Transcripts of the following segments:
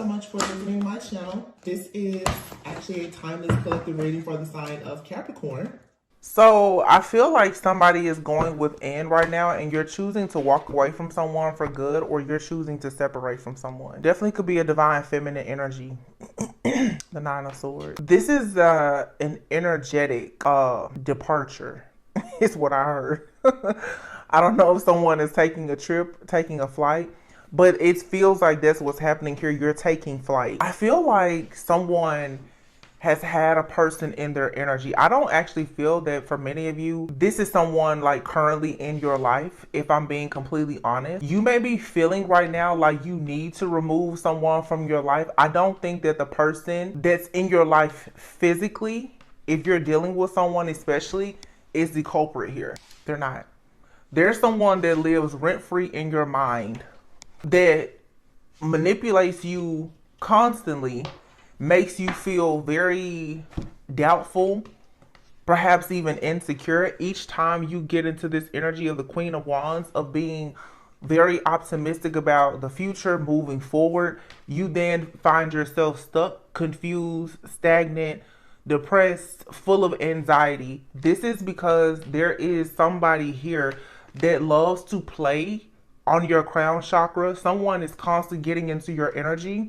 so much for visiting my channel. This is actually a timeless collective reading for the sign of Capricorn. So I feel like somebody is going within right now and you're choosing to walk away from someone for good, or you're choosing to separate from someone. Definitely could be a divine feminine energy. The Nine of Swords. This is an energetic departure is what I heard. I don't know if someone is taking a trip, taking a flight, but it feels like that's what's happening here. You're taking flight. I feel like someone has had a person in their energy. I don't actually feel that for many of you, this is someone like currently in your life. If I'm being completely honest, you may be feeling right now like you need to remove someone from your life. I don't think that the person that's in your life physically, if you're dealing with someone especially, is the culprit here. They're not. There's someone that lives rent-free in your mind that manipulates you constantly, makes you feel very doubtful, perhaps even insecure each time you get into this energy of the Queen of Wands, of being very optimistic about the future, moving forward. You then find yourself stuck, confused, stagnant, depressed, full of anxiety. This is because there is somebody here that loves to play on your crown chakra. Someone is constantly getting into your energy,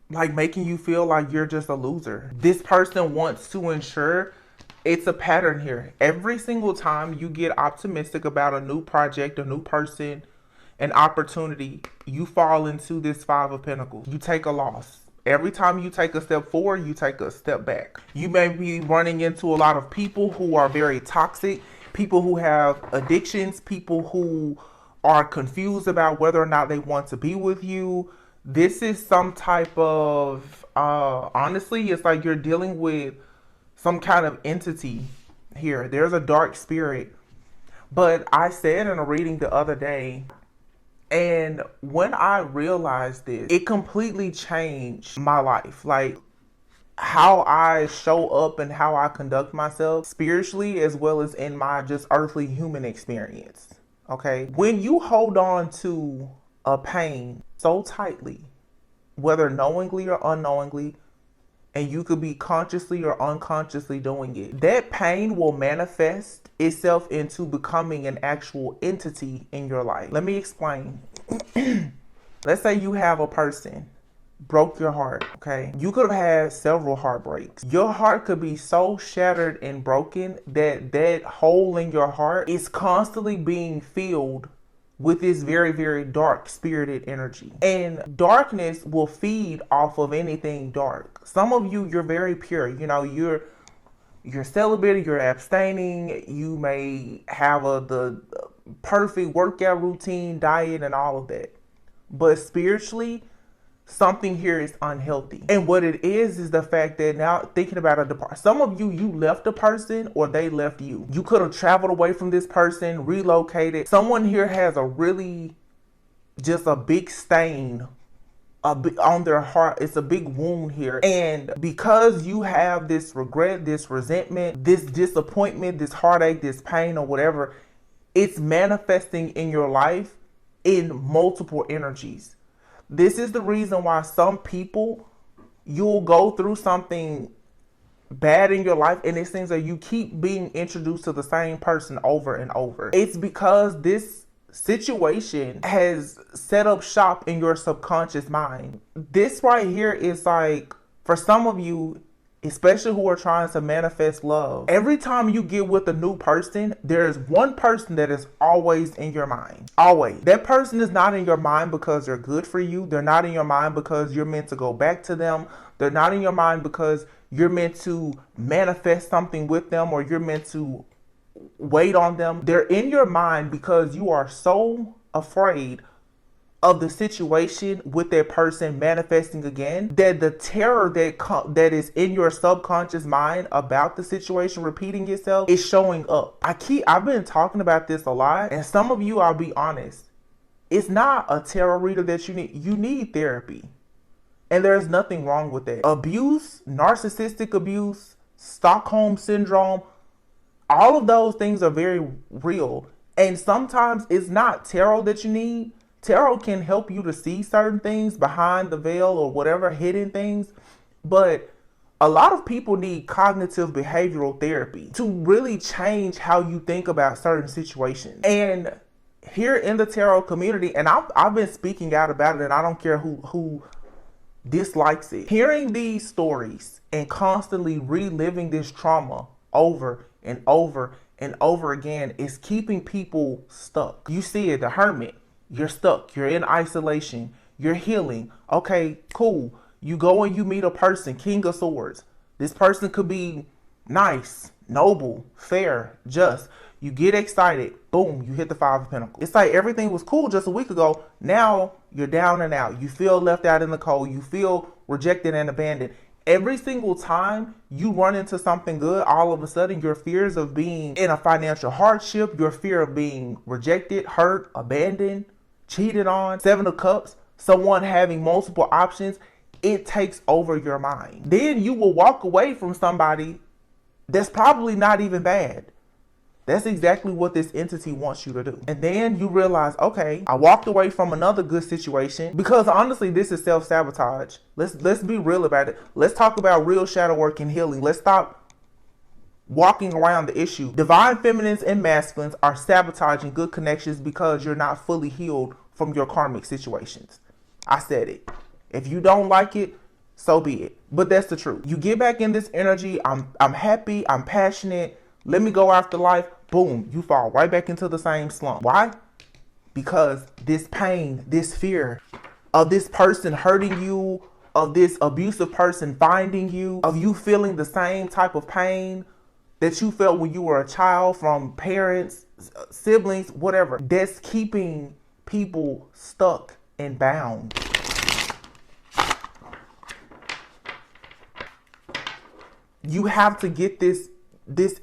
like making you feel like you're just a loser. This person wants to ensure, it's a pattern here. Every single time you get optimistic about a new project, a new person, an opportunity, you fall into this Five of Pentacles. You take a loss. Every time you take a step forward, you take a step back. You may be running into a lot of people who are very toxic, people who have addictions, people who are confused about whether or not they want to be with you. This is some type of, honestly, it's like you're dealing with some kind of entity here. There's a dark spirit. But I said in a reading the other day, and when I realized this, it completely changed my life. Like how I show up and how I conduct myself spiritually, as well as in my just earthly human experience. Okay. When you hold on to a pain so tightly, whether knowingly or unknowingly, and you could be consciously or unconsciously doing it, that pain will manifest itself into becoming an actual entity in your life. Let me explain. Let's say you have a person broke your heart, okay? You could have had several heartbreaks. Your heart could be so shattered and broken that that hole in your heart is constantly being filled with this very, very dark spirited energy. And darkness will feed off of anything dark. Some of you, you're very pure. You know, you're celibate, you're abstaining. You may have the perfect workout routine, diet, and all of that. But spiritually, something here is unhealthy. And what it is the fact that now thinking about some of you, you left a person or they left you. You could have traveled away from this person, relocated. Someone here has a really, just a big stain on their heart. It's a big wound here. And because you have this regret, this resentment, this disappointment, this heartache, this pain or whatever, it's manifesting in your life in multiple energies. This is the reason why some people, you'll go through something bad in your life and it seems like you keep being introduced to the same person over and over. It's because this situation has set up shop in your subconscious mind. This right here is like, for some of you, especially who are trying to manifest love, every time you get with a new person, there is one person that is always in your mind. Always. That person is not in your mind because they're good for you. They're not in your mind because you're meant to go back to them. They're not in your mind because you're meant to manifest something with them or you're meant to wait on them. They're in your mind because you are so afraid of the situation with that person manifesting again, that the terror that is in your subconscious mind about the situation repeating itself is showing up. I've been talking about this a lot, and some of you, I'll be honest, it's not a tarot reader that you need. You need therapy, and there's nothing wrong with that. Abuse, narcissistic abuse, Stockholm syndrome, all of those things are very real, and sometimes it's not tarot that you need. Tarot can help you to see certain things behind the veil or whatever, hidden things. But a lot of people need cognitive behavioral therapy to really change how you think about certain situations. And here in the tarot community, and I've been speaking out about it, and I don't care who dislikes it. Hearing these stories and constantly reliving this trauma over and over and over again is keeping people stuck. You see it, the hermit. You're stuck. You're in isolation. You're healing. Okay, cool. You go and you meet a person, King of Swords. This person could be nice, noble, fair, just. You get excited. Boom, you hit the Five of Pentacles. It's like everything was cool just a week ago. Now you're down and out. You feel left out in the cold. You feel rejected and abandoned. Every single time you run into something good, all of a sudden your fears of being in a financial hardship, your fear of being rejected, hurt, abandoned, cheated on, Seven of Cups, someone having multiple options, it takes over your mind. Then you will walk away from somebody that's probably not even bad. That's exactly what this entity wants you to do. And then you realize, okay, I walked away from another good situation, because honestly, this is self-sabotage. Let's be real about it. Let's talk about real shadow work and healing. Let's stop walking around the issue. Divine feminines and masculines are sabotaging good connections because you're not fully healed from your karmic situations. I said it. If you don't like it, so be it. But that's the truth. You get back in this energy. I'm happy. I'm passionate. Let me go after life. Boom, you fall right back into the same slump. Why? Because this pain, this fear of this person hurting you, of this abusive person finding you, of you feeling the same type of pain that you felt when you were a child from parents, siblings, whatever. That's keeping people stuck and bound. You have to get this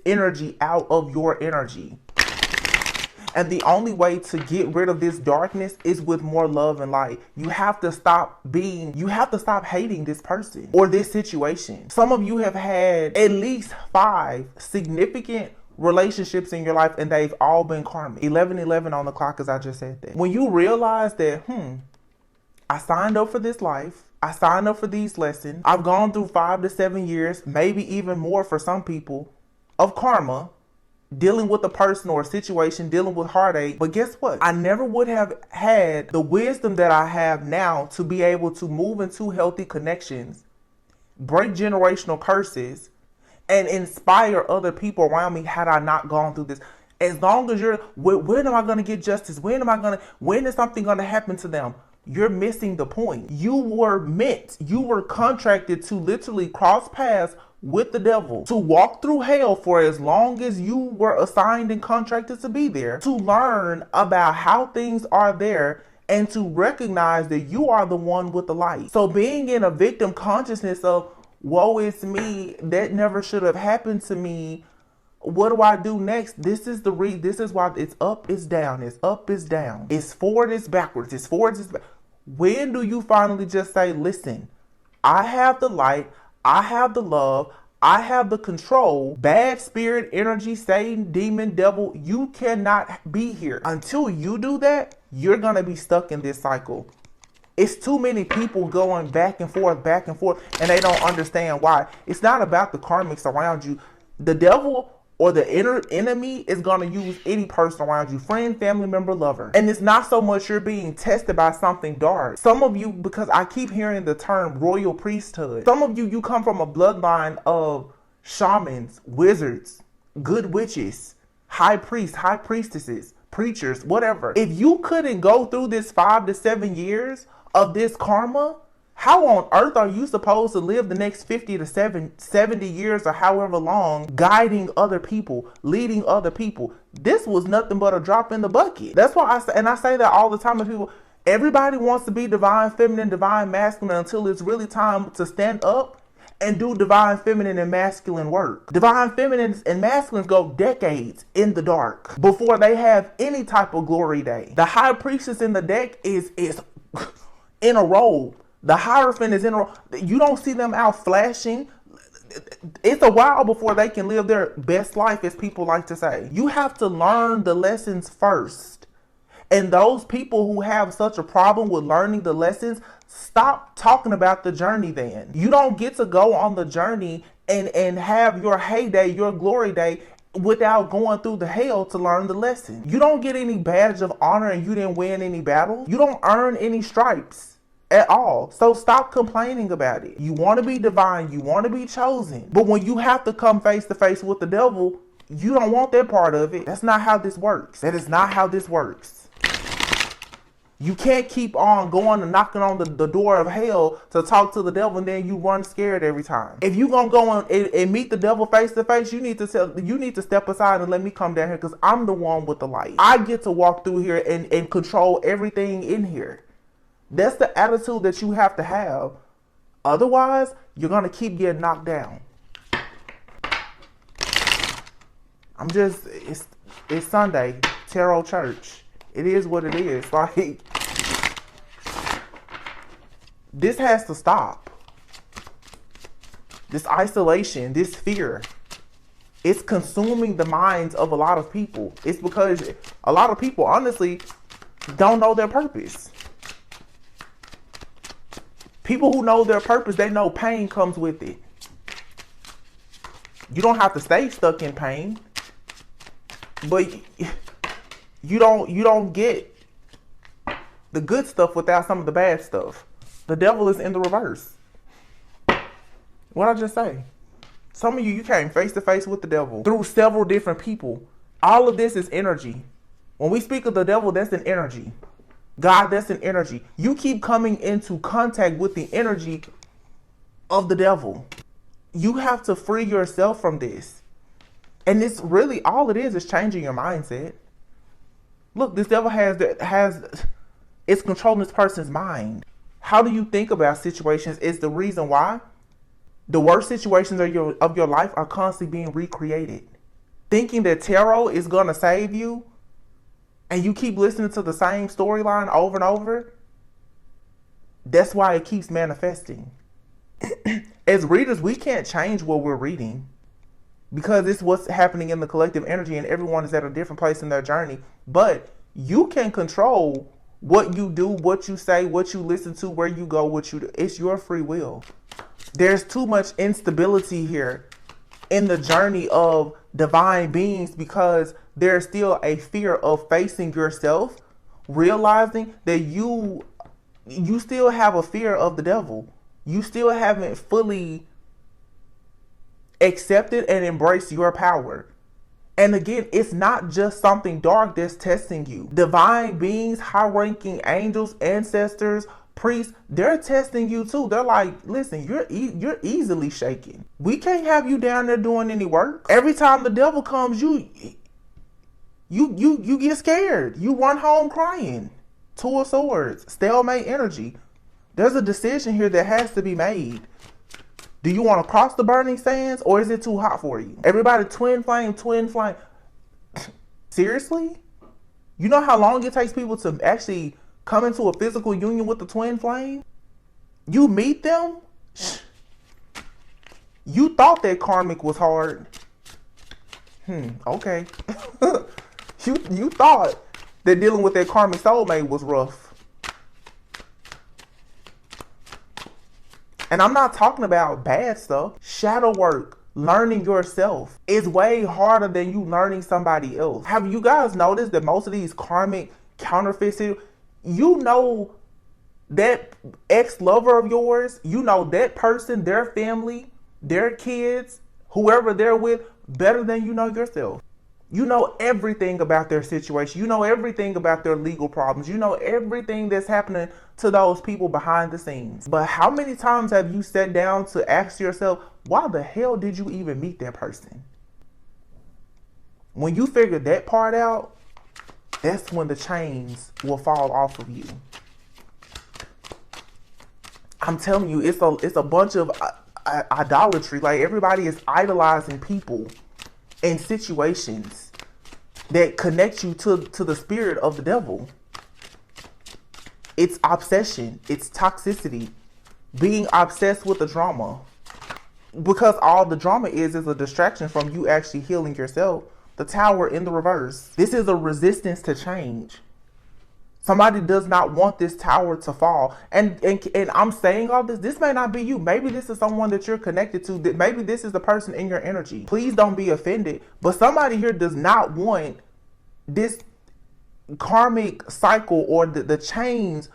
energy out of your energy. And the only way to get rid of this darkness is with more love and light. You have to stop hating this person or this situation. Some of you have had at least 5 significant relationships in your life, and they've all been karmic. 11:11 on the clock, as I just said that. When you realize that, I signed up for this life. I signed up for these lessons. I've gone through 5 to 7 years, maybe even more for some people, of karma, dealing with a person or a situation, dealing with heartache. But guess what? I never would have had the wisdom that I have now to be able to move into healthy connections, break generational curses, and inspire other people around me had I not gone through this. As long as you're, when am I going to get justice? When is something going to happen to them? You're missing the point. You were contracted to literally cross paths with the devil, to walk through hell for as long as you were assigned and contracted to be there, to learn about how things are there and to recognize that you are the one with the light. So being in a victim consciousness of, woe is me, that never should have happened to me, what do I do next? This is why it's up, it's down, it's up, it's down, it's forward, it's backwards, it's forward, it's back. When do you finally just say, listen, I have the light, I have the love, I have the control. Bad spirit, energy, Satan, demon, devil, you cannot be here. Until you do that, you're going to be stuck in this cycle. It's too many people going back and forth, and they don't understand why. It's not about the karmics around you. The devil or the inner enemy is going to use any person around you, friend, family member, lover. And it's not so much you're being tested by something dark. Some of you, because I keep hearing the term royal priesthood, some of you come from a bloodline of shamans, wizards, good witches, high priests, high priestesses, preachers, whatever. If you couldn't go through this 5 to 7 years of this karma, how on earth are you supposed to live the next 50 to 70 years or however long guiding other people, leading other people? This was nothing but a drop in the bucket. That's why I say that all the time to people. Everybody wants to be divine feminine, divine masculine until it's really time to stand up and do divine feminine and masculine work. Divine feminines and masculines go decades in the dark before they have any type of glory day. The high priestess in the deck is in a robe. The Hierophant is in a robe. You don't see them out flashing. It's a while before they can live their best life, as people like to say. You have to learn the lessons first. And those people who have such a problem with learning the lessons, stop talking about the journey then. You don't get to go on the journey and have your heyday, your glory day, without going through the hell to learn the lesson. You don't get any badge of honor and you didn't win any battles. You don't earn any stripes at all. So stop complaining about it. You want to be divine. You want to be chosen. But when you have to come face to face with the devil, you don't want that part of it. That's not how this works. That is not how this works. You can't keep on going and knocking on the door of hell to talk to the devil and then you run scared every time. If you're going to go and meet the devil face to face, you need to step aside and let me come down here because I'm the one with the light. I get to walk through here and control everything in here. That's the attitude that you have to have. Otherwise, you're going to keep getting knocked down. It's Sunday, Tarot Church. It is what it is. Like, this has to stop. This isolation, this fear, it's consuming the minds of a lot of people. It's because a lot of people, honestly, don't know their purpose. People who know their purpose, they know pain comes with it. You don't have to stay stuck in pain, but you don't get the good stuff without some of the bad stuff. The devil is in the reverse. What'd I just say? Some of you came face to face with the devil through several different people. All of this is energy. When we speak of the devil, that's an energy. God, that's an energy. You keep coming into contact with the energy of the devil. You have to free yourself from this. And it's really, all it is changing your mindset. Look, this devil it's controlling this person's mind. How do you think about situations is the reason why the worst situations of your life are constantly being recreated. Thinking that tarot is going to save you and you keep listening to the same storyline over and over, that's why it keeps manifesting. As readers, we can't change what we're reading because it's what's happening in the collective energy and everyone is at a different place in their journey. But you can control what you do, what you say, what you listen to, where you go, what you do. It's your free will. There's too much instability here in the journey of divine beings because there's still a fear of facing yourself, realizing that you still have a fear of the devil. You still haven't fully accepted and embraced your power. And again, it's not just something dark that's testing you. Divine beings, high-ranking angels, ancestors, priests, they're testing you too. They're like, listen, you're easily shaken. We can't have you down there doing any work. Every time the devil comes, you get scared. You run home crying. Two of Swords, stalemate energy. There's a decision here that has to be made. Do you want to cross the burning sands or is it too hot for you? Everybody twin flame. Seriously? You know how long it takes people to actually come into a physical union with the twin flame? You meet them? You thought that karmic was hard. Okay. You thought that dealing with that karmic soulmate was rough. And I'm not talking about bad stuff. Shadow work, learning yourself is way harder than you learning somebody else. Have you guys noticed that most of these karmic counterfeits, you know that ex-lover of yours, you know that person, their family, their kids, whoever they're with, better than you know yourself. You know everything about their situation. You know everything about their legal problems. You know everything that's happening to those people behind the scenes. But how many times have you sat down to ask yourself, why the hell did you even meet that person? When you figure that part out, that's when the chains will fall off of you. I'm telling you, it's a bunch of idolatry. Like, everybody is idolizing people and situations that connect you to the spirit of the devil. It's obsession. It's toxicity. Being obsessed with the drama. Because all the drama is a distraction from you actually healing yourself. The Tower in the reverse. This is a resistance to change. Somebody does not want this tower to fall. And I'm saying all this. This may not be you. Maybe this is someone that you're connected to. That maybe this is the person in your energy. Please don't be offended. But somebody here does not want this karmic cycle or the chains,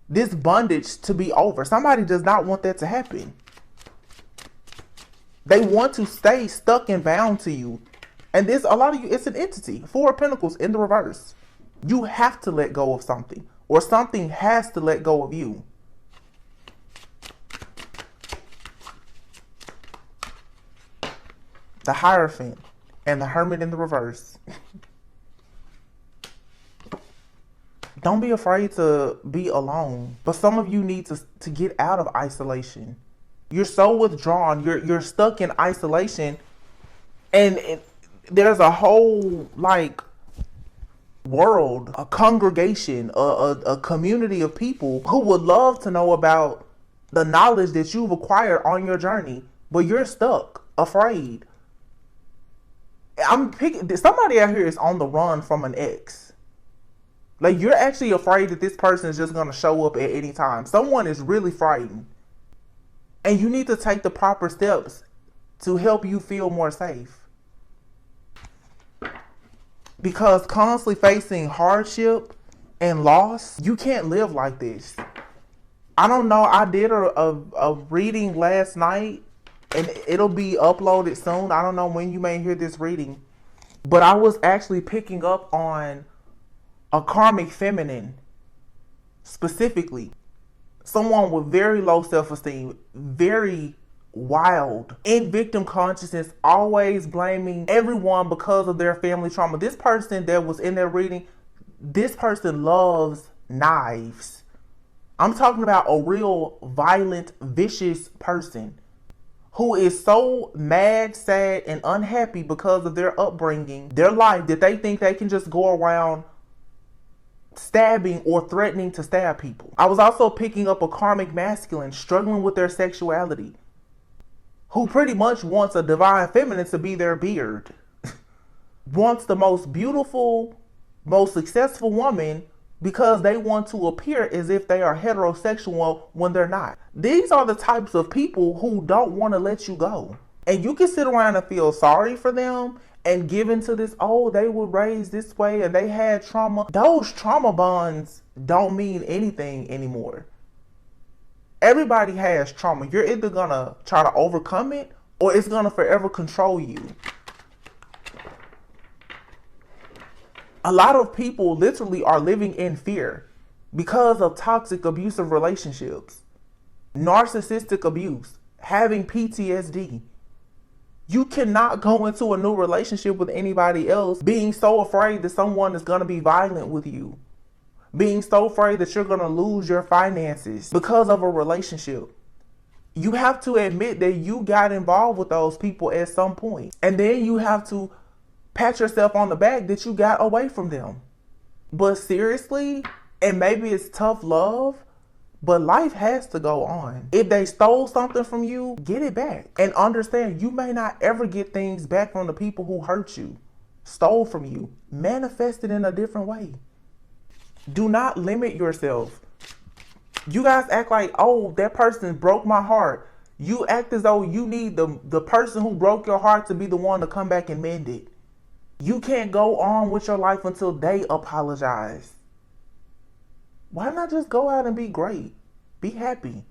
this bondage to be over. Somebody does not want that to happen. They want to stay stuck and bound to you. And this, a lot of you, it's an entity. Four of Pentacles in the reverse. You have to let go of something, or something has to let go of you. The Hierophant and the Hermit in the reverse. Don't be afraid to be alone. But some of you need to get out of isolation. You're so withdrawn. You're stuck in isolation. And there's a whole, like, world, a congregation, a community of people who would love to know about the knowledge that you've acquired on your journey, but you're stuck, afraid. Somebody out here is on the run from an ex. Like, you're actually afraid that this person is just going to show up at any time. Someone is really frightened. And you need to take the proper steps to help you feel more safe. Because constantly facing hardship and loss, you can't live like this. I don't know. I did a reading last night, and it'll be uploaded soon. I don't know when you may hear this reading. But I was actually picking up on a karmic feminine, specifically. Someone with very low self-esteem, very wild, in victim consciousness, always blaming everyone because of their family trauma. This person that was in their reading, this person loves knives. I'm talking about a real violent, vicious person who is so mad, sad, and unhappy because of their upbringing, their life, that they think they can just go around stabbing or threatening to stab people. I was also picking up a karmic masculine struggling with their sexuality, who pretty much wants a divine feminine to be their beard. Wants the most beautiful, most successful woman because they want to appear as if they are heterosexual when they're not. These are the types of people who don't want to let you go. And you can sit around and feel sorry for them and give into this, oh, they were raised this way and they had trauma. Those trauma bonds don't mean anything anymore. Everybody has trauma. You're either gonna try to overcome it or it's gonna forever control you. A lot of people literally are living in fear because of toxic, abusive relationships, narcissistic abuse, having PTSD. You cannot go into a new relationship with anybody else being so afraid that someone is gonna be violent with you. Being so afraid that you're going to lose your finances because of a relationship. You have to admit that you got involved with those people at some point. And then you have to pat yourself on the back that you got away from them. But seriously, and maybe it's tough love, but life has to go on. If they stole something from you, get it back. And understand you may not ever get things back from the people who hurt you, stole from you. Manifest it in a different way. Do not limit yourself. You guys act like, oh, that person broke my heart. You act as though you need the person who broke your heart to be the one to come back and mend it. You can't go on with your life until they apologize. Why not just go out and be great? Be happy.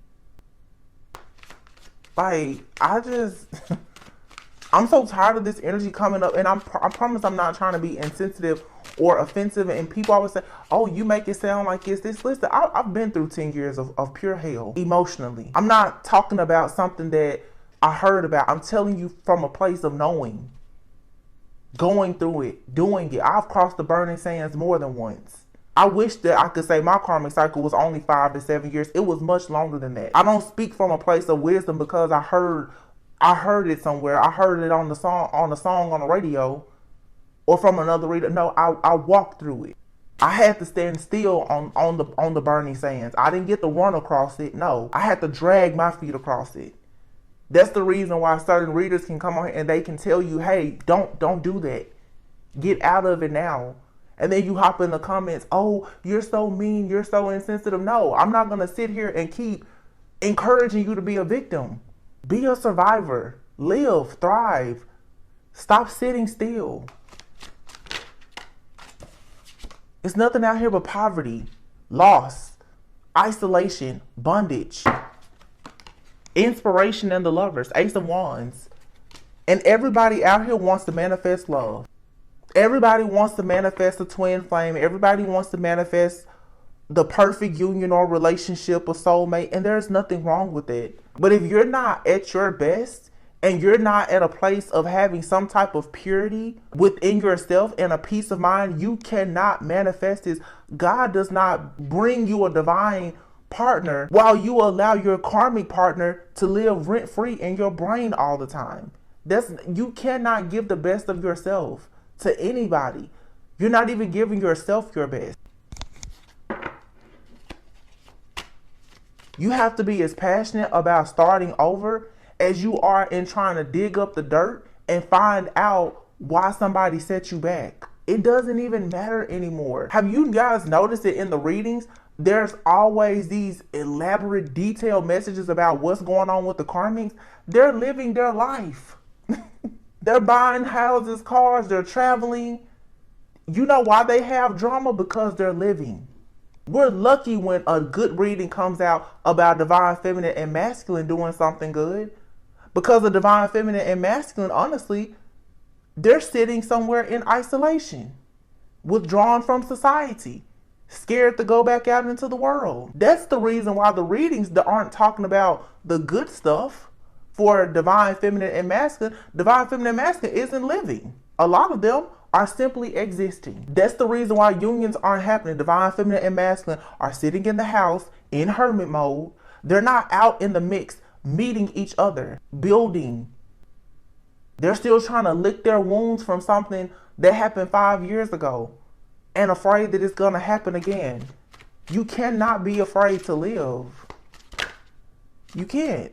Like, I'm so tired of this energy coming up, and I promise I'm not trying to be insensitive or offensive, and people always say, oh, you make it sound like it's this. Listen, I've been through 10 years of pure hell emotionally. I'm not talking about something that I heard about. I'm telling you from a place of knowing, going through it, doing it. I've crossed the burning sands more than once. I wish that I could say my karmic cycle was only 5 to 7 years. It was much longer than that. I don't speak from a place of wisdom because I heard it somewhere. I heard it on the song on the radio, or from another reader. No, I walked through it. I had to stand still on the burning sands. I didn't get to run across it. No, I had to drag my feet across it. That's the reason why certain readers can come on here and they can tell you, hey, don't do that. Get out of it now. And then you hop in the comments, oh, you're so mean, you're so insensitive. No, I'm not going to sit here and keep encouraging you to be a victim. Be a survivor. Live, thrive. Stop sitting still. It's nothing out here but poverty, loss, isolation, bondage, inspiration, and the lovers, Ace of Wands. And everybody out here wants to manifest love. Everybody wants to manifest a twin flame. Everybody wants to manifest the perfect union or relationship or soulmate. And there's nothing wrong with it. But if you're not at your best and you're not at a place of having some type of purity within yourself and a peace of mind, you cannot manifest this. God does not bring you a divine partner while you allow your karmic partner to live rent-free in your brain all the time. You cannot give the best of yourself to anybody. You're not even giving yourself your best. You have to be as passionate about starting over as you are in trying to dig up the dirt and find out why somebody set you back. It doesn't even matter anymore. Have you guys noticed it in the readings? There's always these elaborate, detailed messages about what's going on with the karmics. They're living their life. They're buying houses, cars, they're traveling. You know why they have drama? Because they're living. We're lucky when a good reading comes out about divine feminine and masculine doing something good. Because the divine feminine and masculine, honestly, they're sitting somewhere in isolation, withdrawn from society, scared to go back out into the world. That's the reason why the readings aren't talking about the good stuff. For divine feminine and masculine, divine feminine and masculine isn't living. A lot of them are simply existing. That's the reason why unions aren't happening. Divine feminine and masculine are sitting in the house in hermit mode. They're not out in the mix, meeting each other, building. They're still trying to lick their wounds from something that happened 5 years ago and afraid that it's going to happen again. You cannot be afraid to live. You can't.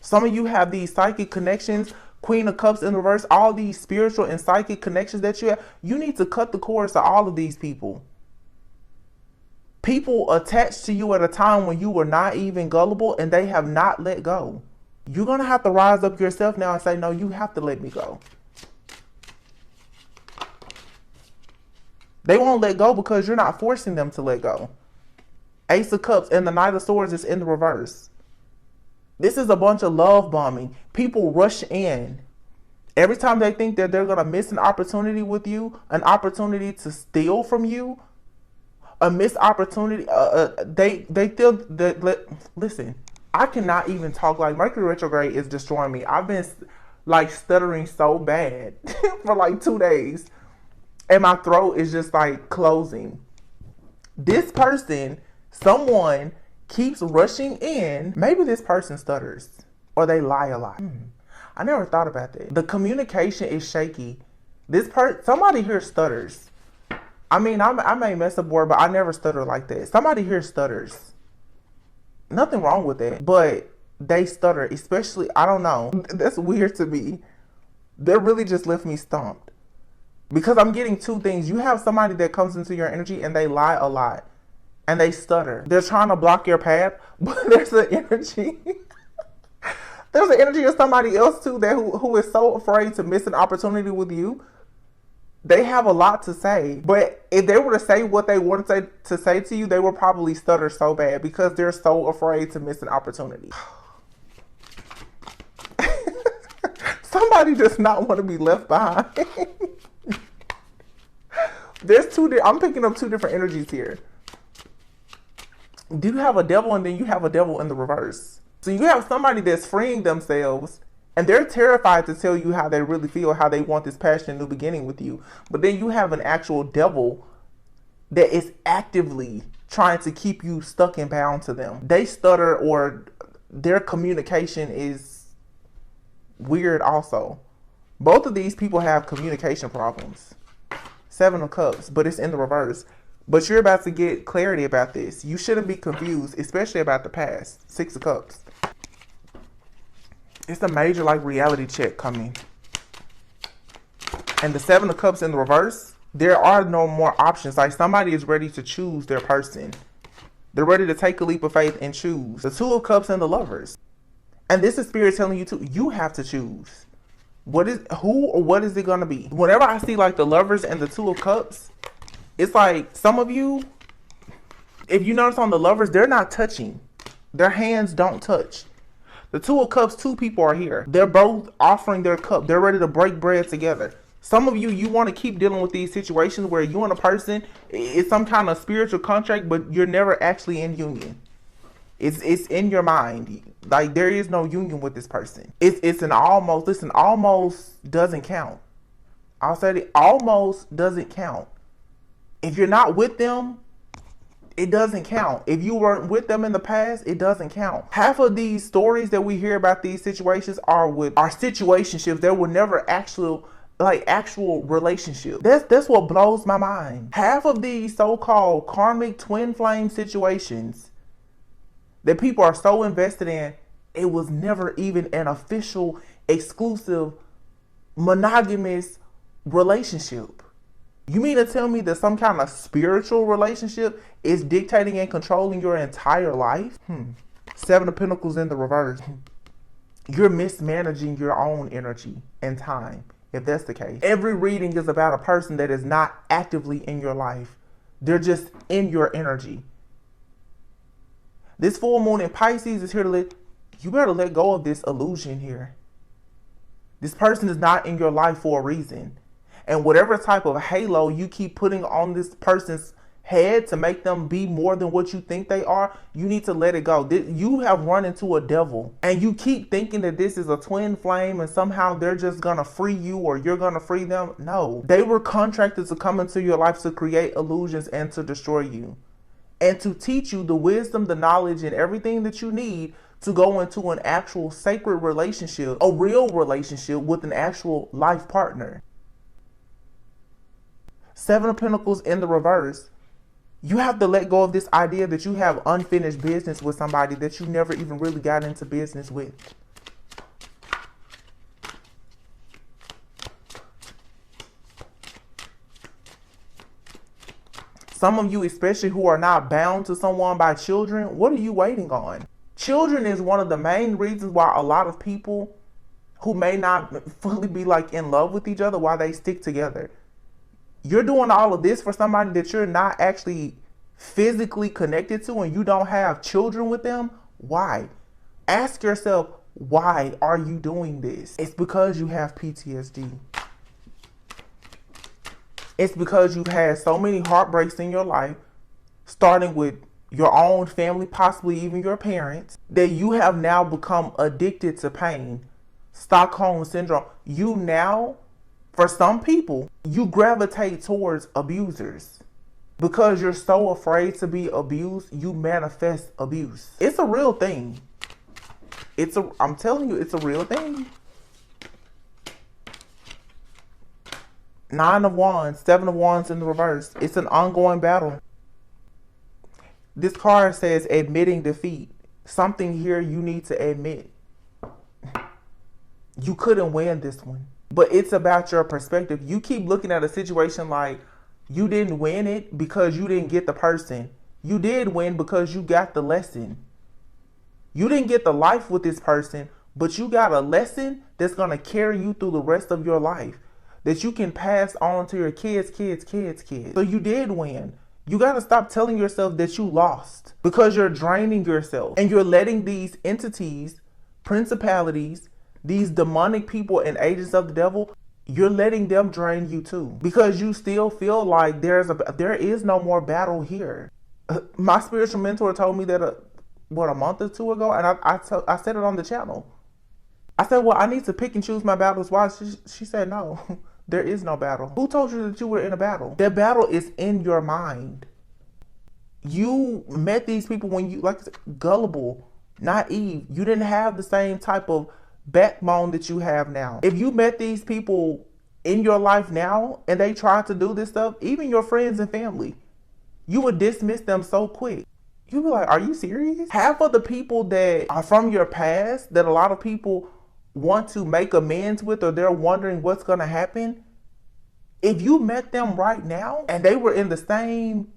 Some of you have these psychic connections, Queen of Cups in reverse, all these spiritual and psychic connections that you have. You need to cut the cords to all of these people. People attached to you at a time when you were not even gullible and they have not let go. You're going to have to rise up yourself now and say, no, you have to let me go. They won't let go because you're not forcing them to let go. Ace of Cups and the Knight of Swords is in the reverse. This is a bunch of love bombing. People rush in. Every time they think that they're going to miss an opportunity with you, an opportunity to steal from you, a missed opportunity, they feel that, listen, I cannot even talk. Like, Mercury retrograde is destroying me. I've been like stuttering so bad for like 2 days. And my throat is just like closing. This person, someone keeps rushing in. Maybe this person stutters or they lie a lot. I never thought about that. The communication is shaky. Somebody here stutters. I mean, I may mess up word, but I never stutter like that. Somebody here stutters. Nothing wrong with that, but they stutter, especially, I don't know. That's weird to me. That really just left me stumped. Because I'm getting two things. You have somebody that comes into your energy and they lie a lot. And they stutter. They're trying to block your path, but there's an energy. There's an energy of somebody else too who is so afraid to miss an opportunity with you. They have a lot to say, but if they were to say what they wanted to say to you, they would probably stutter so bad because they're so afraid to miss an opportunity. Somebody does not want to be left behind. I'm picking up two different energies here. Do you have a devil and then you have a devil in the reverse? So you have somebody that's freeing themselves and they're terrified to tell you how they really feel, how they want this passionate new beginning with you. But then you have an actual devil that is actively trying to keep you stuck and bound to them. They stutter or their communication is weird also. Both of these people have communication problems. 7 of Cups, but it's in the reverse. But you're about to get clarity about this. You shouldn't be confused, especially about the past. 6 of Cups. It's a major like reality check coming. And the Seven of Cups in the reverse, there are no more options. Like somebody is ready to choose their person. They're ready to take a leap of faith and choose. The Two of Cups and the Lovers. And this is Spirit telling you too, you have to choose. What is it going to be? Whenever I see like the Lovers and the Two of Cups, it's like some of you, if you notice on the Lovers, they're not touching. Their hands don't touch. The Two of Cups, two people are here. They're both offering their cup. They're ready to break bread together. Some of you, you want to keep dealing with these situations where you and a person, it's some kind of spiritual contract, but you're never actually in union. It's in your mind. Like there is no union with this person. It's an almost. Listen, almost doesn't count. I'll say it, almost doesn't count. If you're not with them, it doesn't count. If you weren't with them in the past, it doesn't count. Half of these stories that we hear about these situations are situationships that were never actual relationship. That's what blows my mind. Half of these so-called karmic twin flame situations that people are so invested in, it was never even an official, exclusive, monogamous relationship. You mean to tell me that some kind of spiritual relationship is dictating and controlling your entire life? Seven of Pentacles in the reverse. You're mismanaging your own energy and time, if that's the case. Every reading is about a person that is not actively in your life. They're just in your energy. This full moon in Pisces is here to you better let go of this illusion here. This person is not in your life for a reason. And whatever type of halo you keep putting on this person's head to make them be more than what you think they are, you need to let it go. You have run into a devil and you keep thinking that this is a twin flame and somehow they're just going to free you or you're going to free them. No, they were contracted to come into your life to create illusions and to destroy you and to teach you the wisdom, the knowledge, and everything that you need to go into an actual sacred relationship, a real relationship with an actual life partner. Seven of Pentacles in the reverse. You have to let go of this idea that you have unfinished business with somebody that you never even really got into business with. Some of you, especially who are not bound to someone by children, what are you waiting on? Children is one of the main reasons why a lot of people who may not fully be like in love with each other, why they stick together. You're doing all of this for somebody that you're not actually physically connected to and you don't have children with them. Why? Ask yourself, why are you doing this? It's because you have PTSD. It's because you've had so many heartbreaks in your life, starting with your own family, possibly even your parents, that you have now become addicted to pain. Stockholm Syndrome. You now, for some people, you gravitate towards abusers. Because you're so afraid to be abused, you manifest abuse. It's a real thing. I'm telling you, it's a real thing. Nine of Wands, Seven of Wands in the reverse. It's an ongoing battle. This card says admitting defeat. Something here you need to admit. You couldn't win this one. But it's about your perspective. You keep looking at a situation like you didn't win it because you didn't get the person. You did win because you got the lesson. You didn't get the life with this person, but you got a lesson that's going to carry you through the rest of your life, that you can pass on to your kids. So you did win. You got to stop telling yourself that you lost because you're draining yourself and you're letting these entities, principalities, these demonic people and agents of the devil, you're letting them drain you too because you still feel like there is no more battle here. My spiritual mentor told me that a month or two ago, and I said it on the channel. I said, well, I need to pick and choose my battles. Why? She said, no, there is no battle. Who told you that you were in a battle? That battle is in your mind. You met these people when you, like, gullible, naive. You didn't have the same type of backbone that you have now. If you met these people in your life now and they tried to do this stuff, even your friends and family, you would dismiss them so quick. You'd be like, are you serious? Half of the people that are from your past that a lot of people want to make amends with, or they're wondering what's going to happen, if you met them right now and they were in the same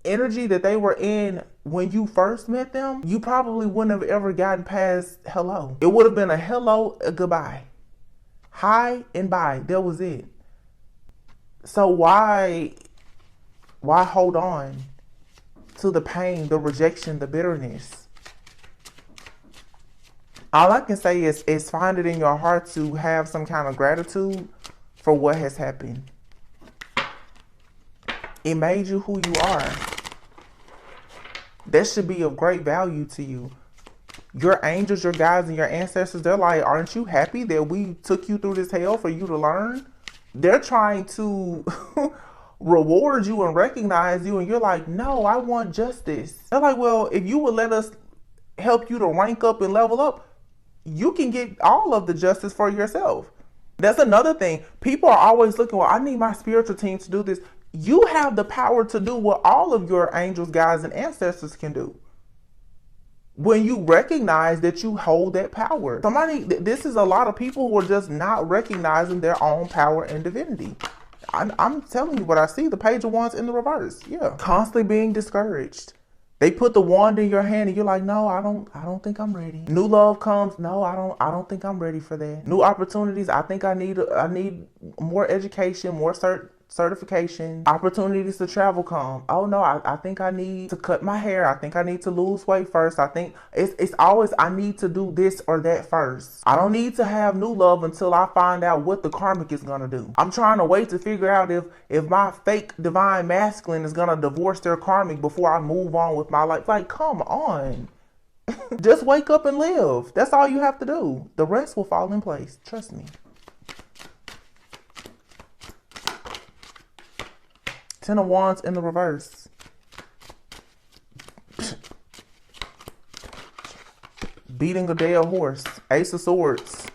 energy that they were in when you first met them, you probably wouldn't have ever gotten past hello. It would have been a hello, a goodbye, hi and bye. That was it. So why hold on to the pain, the rejection, the bitterness? All I can say is find it in your heart to have some kind of gratitude for what has happened. It made you who you are. That should be of great value to you. Your angels, your guides, and your ancestors, they're like, aren't you happy that we took you through this hell for you to learn? They're trying to reward you and recognize you, and you're like, no, I want justice. They're like, well, if you would let us help you to rank up and level up, you can get all of the justice for yourself. That's another thing. People are always looking, well, I need my spiritual team to do this. You have the power to do what all of your angels, guides, and ancestors can do. When you recognize that you hold that power. This is a lot of people who are just not recognizing their own power and divinity. I'm telling you what I see. The Page of Wands in the reverse. Yeah. Constantly being discouraged. They put the wand in your hand and you're like, no, I don't think I'm ready. New love comes. No, I don't think I'm ready for that. New opportunities. I think I need more education, more certification. Opportunities to travel come. Oh no, I think I need to cut my hair. I think I need to lose weight first. I think it's always, I need to do this or that first. I don't need to have new love until I find out what the karmic is gonna do. I'm trying to wait to figure out if my fake divine masculine is gonna divorce their karmic before I move on with my life. Like, come on. Just wake up and live. That's all you have to do. The rest will fall in place. Trust me. Ten of Wands in the reverse. Beating a dead horse. Ace of Swords.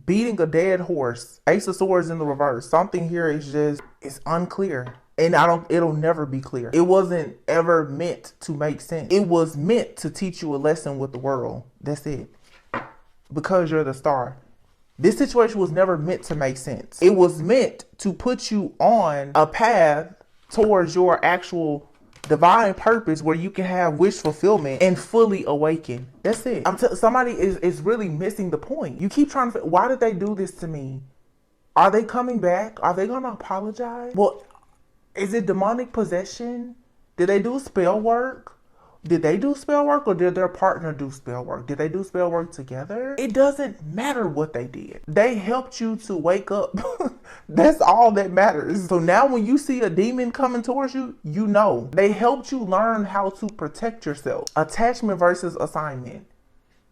Beating a dead horse. Ace of Swords in the reverse. Something here is it's unclear. And it'll never be clear. It wasn't ever meant to make sense. It was meant to teach you a lesson with the world. That's it. Because you're the star. This situation was never meant to make sense. It was meant to put you on a path towards your actual divine purpose where you can have wish fulfillment and fully awaken. That's it. Somebody is really missing the point. You keep trying to, why did they do this to me? Are they coming back? Are they going to apologize? Well, is it demonic possession? Did they do spell work? Did they do spell work or did their partner do spell work? Did they do spell work together? It doesn't matter what they did. They helped you to wake up. That's all that matters. So now when you see a demon coming towards you, you know. They helped you learn how to protect yourself. Attachment versus assignment.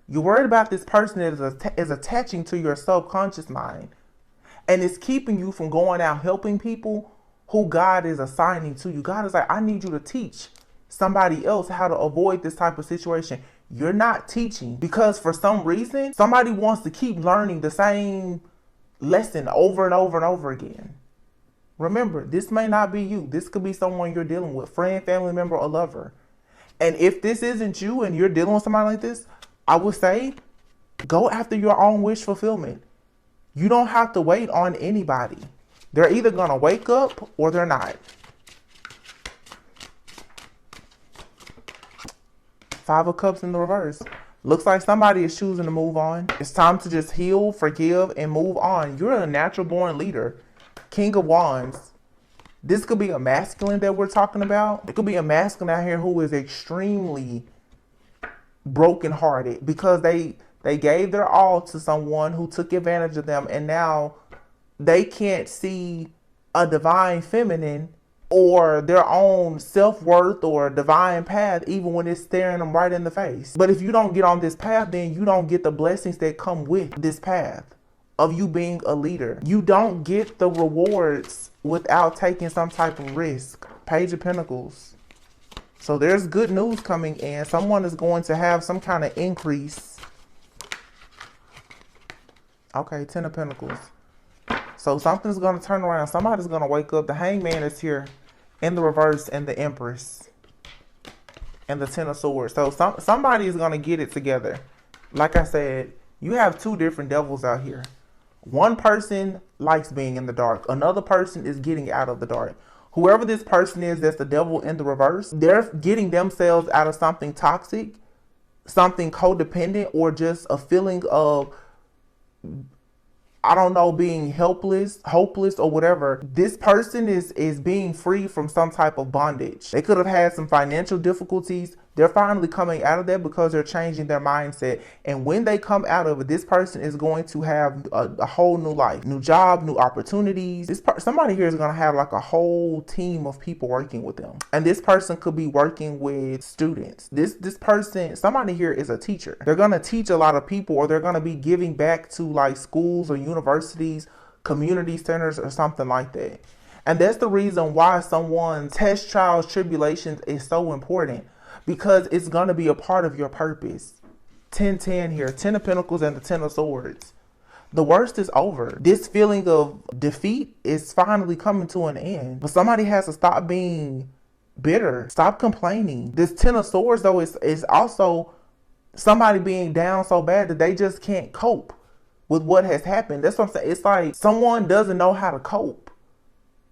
You're worried about this person that is attaching to your subconscious mind. And it's keeping you from going out helping people who God is assigning to you. God is like, I need you to teach somebody else how to avoid this type of situation. You're not teaching because for some reason, somebody wants to keep learning the same lesson over and over and over again. Remember, this may not be you. This could be someone you're dealing with, friend, family member, or lover. And if this isn't you and you're dealing with somebody like this, I would say go after your own wish fulfillment. You don't have to wait on anybody. They're either going to wake up or they're not. Five of Cups in the reverse. Looks like somebody is choosing to move on. It's time to just heal, forgive, and move on. You're a natural born leader. King of Wands. This could be a masculine that we're talking about. It could be a masculine out here who is extremely brokenhearted because they gave their all to someone who took advantage of them, and now they can't see a divine feminine or their own self-worth or divine path, even when it's staring them right in the face. But if you don't get on this path, then you don't get the blessings that come with this path of you being a leader. You don't get the rewards without taking some type of risk. Page of Pentacles. So there's good news coming in. Someone is going to have some kind of increase. Okay, Ten of Pentacles. So something's going to turn around. Somebody's going to wake up. The Hangman is here in the reverse, and the Empress and the Ten of Swords. So somebody is going to get it together. Like I said, You have two different devils out here. One person likes being in the dark. Another person is getting out of the dark. Whoever this person is that's the devil in the reverse, they're getting themselves out of something toxic, something codependent, or just a feeling of, I don't know, being helpless, hopeless, or whatever. This person is being free from some type of bondage. They could have had some financial difficulties. They're finally coming out of that because they're changing their mindset. And when they come out of it, this person is going to have a whole new life, new job, new opportunities. Somebody here is going to have like a whole team of people working with them. And this person could be working with students. This person, somebody here is a teacher. They're going to teach a lot of people, or they're going to be giving back to like schools or universities, community centers, or something like that. And that's the reason why someone's test, trials, tribulations is so important. Because it's going to be a part of your purpose. 10-10 here. 10 of Pentacles and the 10 of Swords. The worst is over. This feeling of defeat is finally coming to an end. But somebody has to stop being bitter. Stop complaining. This 10 of Swords, though, is also somebody being down so bad that they just can't cope with what has happened. That's what I'm saying. It's like someone doesn't know how to cope.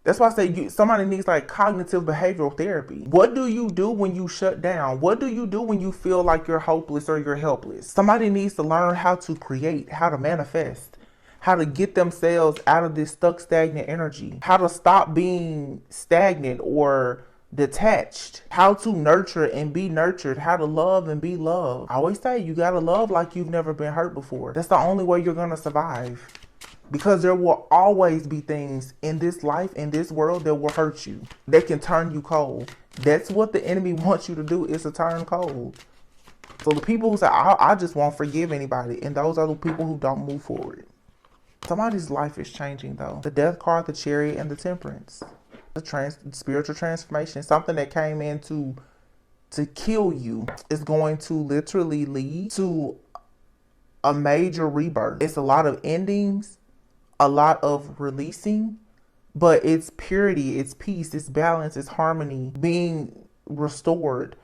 That's why I say somebody needs like cognitive behavioral therapy. What do you do when you shut down? What do you do when you feel like you're hopeless or you're helpless? Somebody needs to learn how to create, how to manifest, how to get themselves out of this stuck, stagnant energy, how to stop being stagnant or detached, how to nurture and be nurtured, how to love and be loved. I always say you gotta love like you've never been hurt before. That's the only way you're gonna survive. Because there will always be things in this life, in this world, that will hurt you. That can turn you cold. That's what the enemy wants you to do, is to turn cold. So the people who say, I just won't forgive anybody. And those are the people who don't move forward. Somebody's life is changing though. The Death card, the Chariot, and the Temperance. The spiritual transformation. Something that came in to kill you is going to literally lead to a major rebirth. It's a lot of endings. A lot of releasing, but it's purity, it's peace, it's balance, it's harmony being restored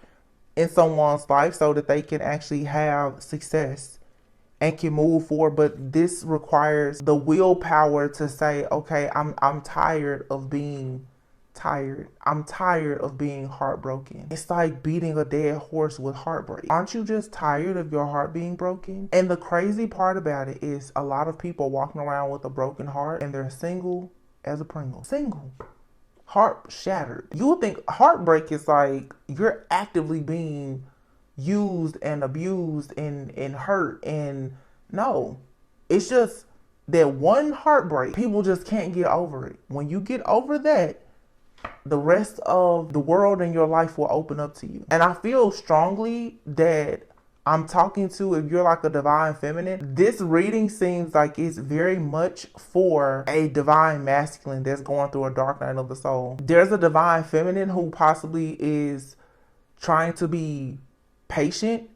in someone's life so that they can actually have success and can move forward. But this requires the willpower to say, okay, I'm tired of being tired. I'm tired of being heartbroken. It's like beating a dead horse with heartbreak. Aren't you just tired of your heart being broken? And the crazy part about it is a lot of people walking around with a broken heart and they're single as a Pringle. Single. Heart shattered. You would think heartbreak is like you're actively being used and abused and hurt. And no, it's just that one heartbreak. People just can't get over it. When you get over that, the rest of the world and your life will open up to you. And I feel strongly that I'm talking to, if you're like a divine feminine, this reading seems like it's very much for a divine masculine that's going through a dark night of the soul. There's a divine feminine who possibly is trying to be patient.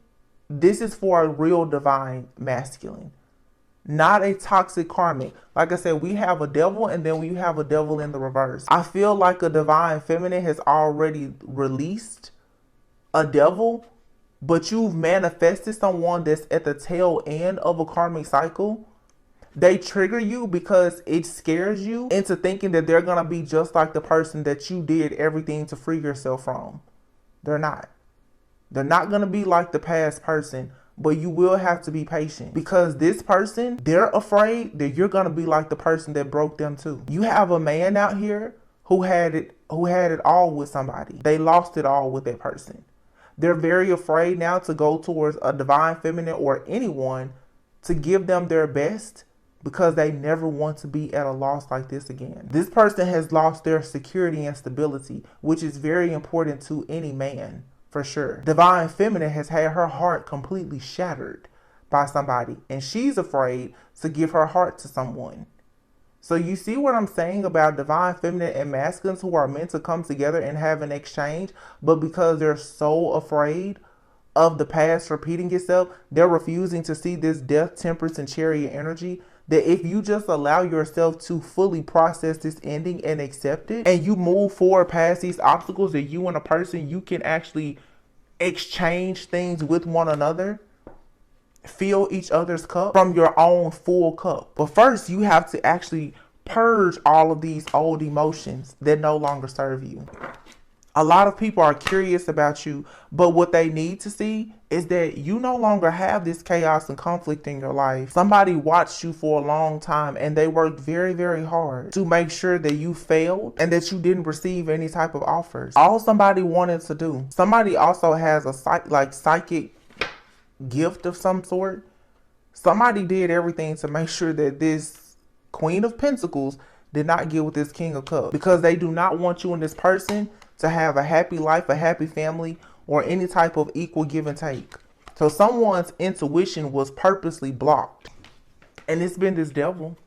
This is for a real divine masculine. Not a toxic karmic. Like I said, we have a devil and then we have a devil in the reverse. I feel like a divine feminine has already released a devil, but you've manifested someone that's at the tail end of a karmic cycle. They trigger you because it scares you into thinking that they're going to be just like the person that you did everything to free yourself from. They're not. They're not going to be like the past person. But you will have to be patient because this person, they're afraid that you're going to be like the person that broke them too. You have a man out here who had it all with somebody. They lost it all with that person. They're very afraid now to go towards a divine feminine or anyone to give them their best because they never want to be at a loss like this again. This person has lost their security and stability, which is very important to any man. For sure. Divine feminine has had her heart completely shattered by somebody, and she's afraid to give her heart to someone. So you see what I'm saying about divine feminine and masculines who are meant to come together and have an exchange, but because they're so afraid of the past repeating itself, they're refusing to see this Death, Temperance, and Chariot energy. That if you just allow yourself to fully process this ending and accept it, and you move forward past these obstacles, that you and a person, you can actually exchange things with one another. fill each other's cup from your own full cup. But first, you have to actually purge all of these old emotions that no longer serve you. A lot of people are curious about you, but what they need to see is that you no longer have this chaos and conflict in your life. Somebody watched you for a long time and they worked very, very hard to make sure that you failed and that you didn't receive any type of offers. All somebody wanted to do. Somebody also has a psychic gift of some sort. Somebody did everything to make sure that this Queen of Pentacles did not get with this King of Cups, because they do not want you and this person to have a happy life, a happy family, or any type of equal give and take. So someone's intuition was purposely blocked. And it's been this devil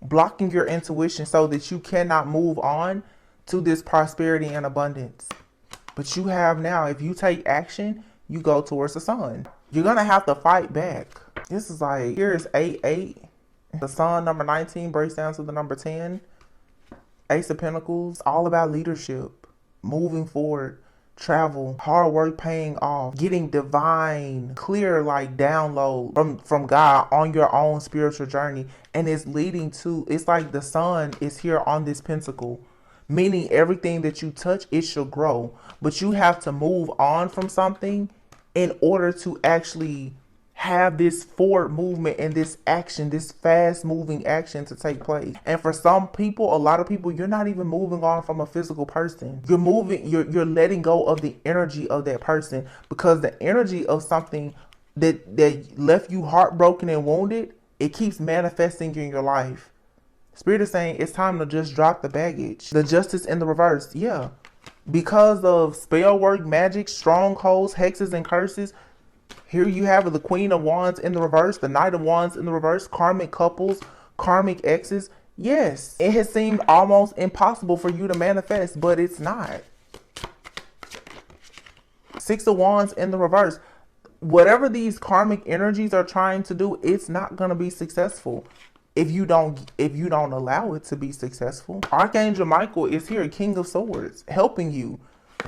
blocking your intuition so that you cannot move on to this prosperity and abundance. But you have now, if you take action, you go towards the sun. You're going to have to fight back. This is like, here's 8-8. The sun, number 19, breaks down to the number 10. Ace of Pentacles, all about leadership, moving forward, travel, hard work paying off, getting divine, clear like download from God on your own spiritual journey. And it's leading to, it's like the sun is here on this pentacle, meaning everything that you touch, it shall grow. But you have to move on from something in order to actually have this forward movement and this action, this fast moving action to take place. And for some people, a lot of people, you're not even moving on from a physical person. You're moving, you're letting go of the energy of that person, because the energy of something that left you heartbroken and wounded, it keeps manifesting in your life. Spirit is saying it's time to just drop the baggage. The Justice in the reverse. Yeah. Because of spell work, magic, strongholds, hexes, and curses, here you have the Queen of Wands in the reverse, the Knight of Wands in the reverse, karmic couples, karmic exes. Yes, it has seemed almost impossible for you to manifest, but it's not. Six of Wands in the reverse. Whatever these karmic energies are trying to do, it's not going to be successful if you don't allow it to be successful. Archangel Michael is here, King of Swords, helping you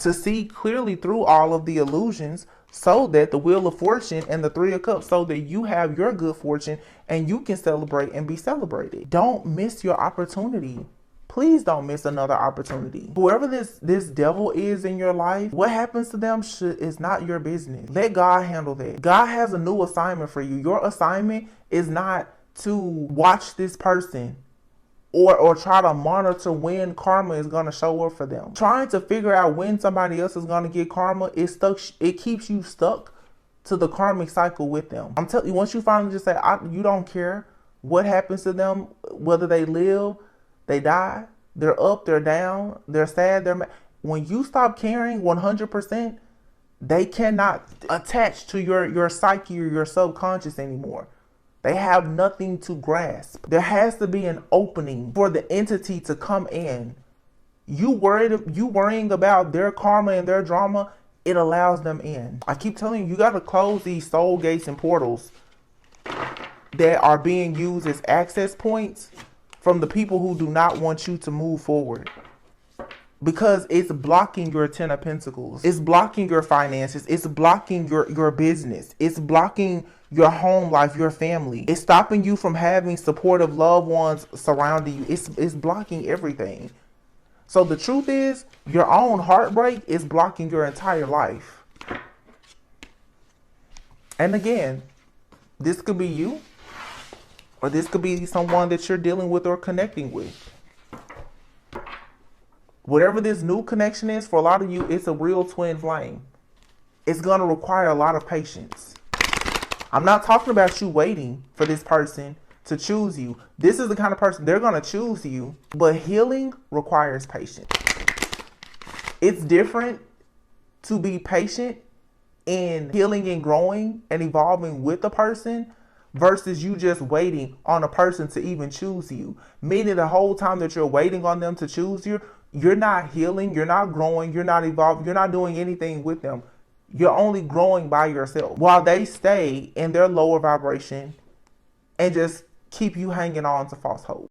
to see clearly through all of the illusions, so that the Wheel of Fortune and the Three of Cups, so that you have your good fortune and you can celebrate and be celebrated. Don't miss your opportunity. Please don't miss another opportunity. Whoever this devil is in your life, what happens to them is not your business. Let God handle that. God has a new assignment for you. Your assignment is not to watch this person or try to monitor when karma is going to show up for them. Trying to figure out when somebody else is going to get karma, it keeps you stuck to the karmic cycle with them. I'm telling you, once you finally just say, you don't care what happens to them, whether they live, they die, they're up, they're down, they're sad, they're mad. When you stop caring 100%, they cannot attach to your psyche or your subconscious anymore. They have nothing to grasp. There has to be an opening for the entity to come in. You worrying about their karma and their drama, it allows them in. I keep telling you, you got to close these soul gates and portals that are being used as access points from the people who do not want you to move forward. Because it's blocking your Ten of Pentacles. It's blocking your finances. It's blocking your business. It's blocking your home life, your family. It's stopping you from having supportive loved ones surrounding you. It's blocking everything. So the truth is, your own heartbreak is blocking your entire life. And again, this could be you, or this could be someone that you're dealing with or connecting with. Whatever this new connection is, for a lot of you, it's a real twin flame. It's going to require a lot of patience. I'm not talking about you waiting for this person to choose you. This is the kind of person, they're going to choose you, but healing requires patience. It's different to be patient in healing and growing and evolving with a person versus you just waiting on a person to even choose you. Meaning the whole time that you're waiting on them to choose you, you're not healing, you're not growing, you're not evolving, you're not doing anything with them. You're only growing by yourself while they stay in their lower vibration and just keep you hanging on to false hope.